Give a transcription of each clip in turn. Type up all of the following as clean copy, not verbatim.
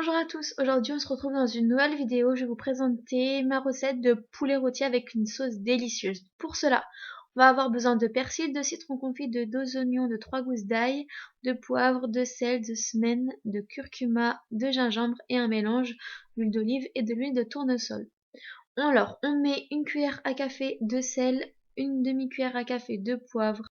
Bonjour à tous, aujourd'hui on se retrouve dans une nouvelle vidéo. Je vais vous présenter ma recette de poulet rôti avec une sauce délicieuse. Pour cela, on va avoir besoin de persil, de citron confit, de 2 oignons, de 3 gousses d'ail, de poivre, de sel, de semen, de curcuma, de gingembre et un mélange d'huile d'olive et de l'huile de tournesol. Alors, on met une cuillère à café de sel, une demi-cuillère à café de poivre,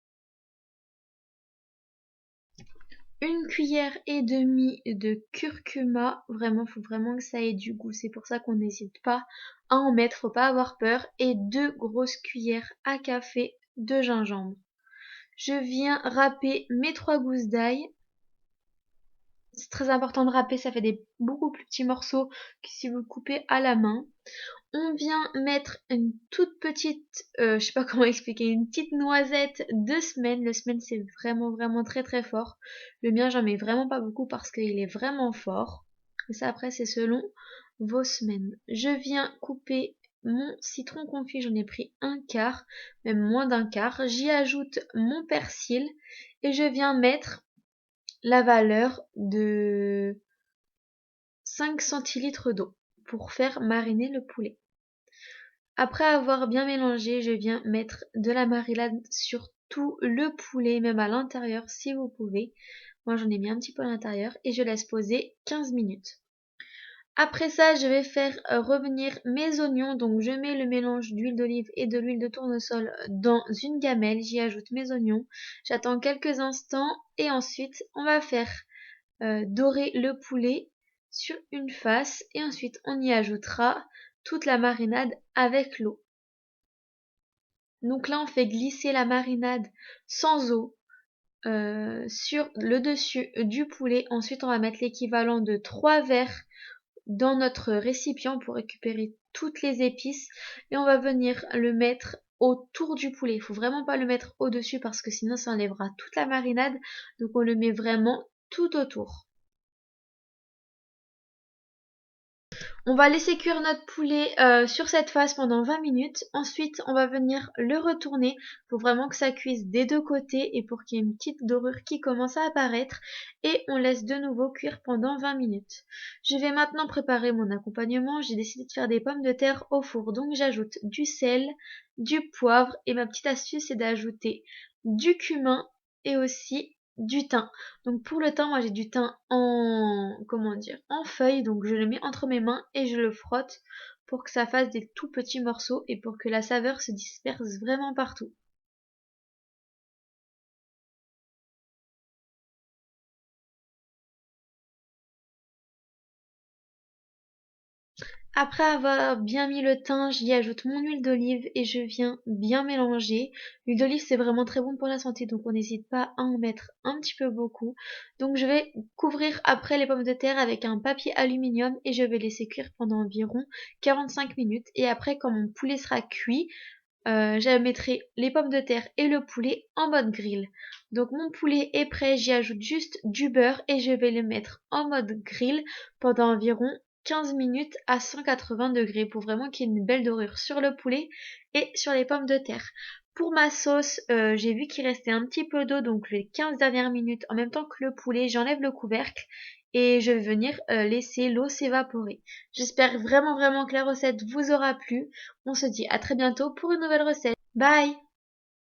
une cuillère et demie de curcuma. Vraiment, faut vraiment que ça ait du goût. C'est pour ça qu'on n'hésite pas à en mettre, faut pas avoir peur. Et 2 grosses cuillères à café de gingembre. Je viens râper mes 3 gousses d'ail. C'est très important de râper, ça fait des beaucoup plus petits morceaux que si vous le coupez à la main. On vient mettre une toute petite, je sais pas comment expliquer, une petite noisette de semen. Le semen c'est vraiment très très fort. Le mien j'en mets vraiment pas beaucoup parce qu'il est vraiment fort. Et ça après c'est selon vos semaines. Je viens couper mon citron confit, j'en ai pris un quart, même moins d'un quart. J'y ajoute mon persil et je viens mettre la valeur de 5 centilitres d'eau pour faire mariner le poulet. Après avoir bien mélangé, je viens mettre de la marinade sur tout le poulet, même à l'intérieur si vous pouvez. Moi j'en ai mis un petit peu à l'intérieur et je laisse poser 15 minutes. Après ça, je vais faire revenir mes oignons. Donc je mets le mélange d'huile d'olive et de l'huile de tournesol dans une gamelle. J'y ajoute mes oignons. J'attends quelques instants et ensuite on va faire dorer le poulet sur une face et ensuite on y ajoutera toute la marinade avec l'eau. Donc là on fait glisser la marinade sans eau sur le dessus du poulet. Ensuite on va mettre l'équivalent de 3 verres dans notre récipient pour récupérer toutes les épices et on va venir le mettre autour du poulet. Il faut vraiment pas le mettre au-dessus parce que sinon ça enlèvera toute la marinade. Donc on le met vraiment tout autour. On va laisser cuire notre poulet sur cette face pendant 20 minutes. Ensuite, on va venir le retourner pour vraiment que ça cuise des deux côtés et pour qu'il y ait une petite dorure qui commence à apparaître. Et on laisse de nouveau cuire pendant 20 minutes. Je vais maintenant préparer mon accompagnement. J'ai décidé de faire des pommes de terre au four. Donc j'ajoute du sel, du poivre et ma petite astuce c'est d'ajouter du cumin et aussi du thym. Donc pour le thym, moi j'ai du thym en, comment dire, en feuilles. Donc je le mets entre mes mains et je le frotte pour que ça fasse des tout petits morceaux et pour que la saveur se disperse vraiment partout. Après avoir bien mis le thym, j'y ajoute mon huile d'olive et je viens bien mélanger. L'huile d'olive c'est vraiment très bon pour la santé donc on n'hésite pas à en mettre un petit peu beaucoup. Donc je vais couvrir après les pommes de terre avec un papier aluminium et je vais laisser cuire pendant environ 45 minutes. Et après quand mon poulet sera cuit, je mettrai les pommes de terre et le poulet en mode grill. Donc mon poulet est prêt, j'y ajoute juste du beurre et je vais le mettre en mode grill pendant environ 15 minutes à 180 degrés pour vraiment qu'il y ait une belle dorure sur le poulet et sur les pommes de terre. Pour ma sauce, j'ai vu qu'il restait un petit peu d'eau, donc les 15 dernières minutes, en même temps que le poulet, j'enlève le couvercle et je vais venir laisser l'eau s'évaporer. J'espère vraiment que la recette vous aura plu. On se dit à très bientôt pour une nouvelle recette. Bye!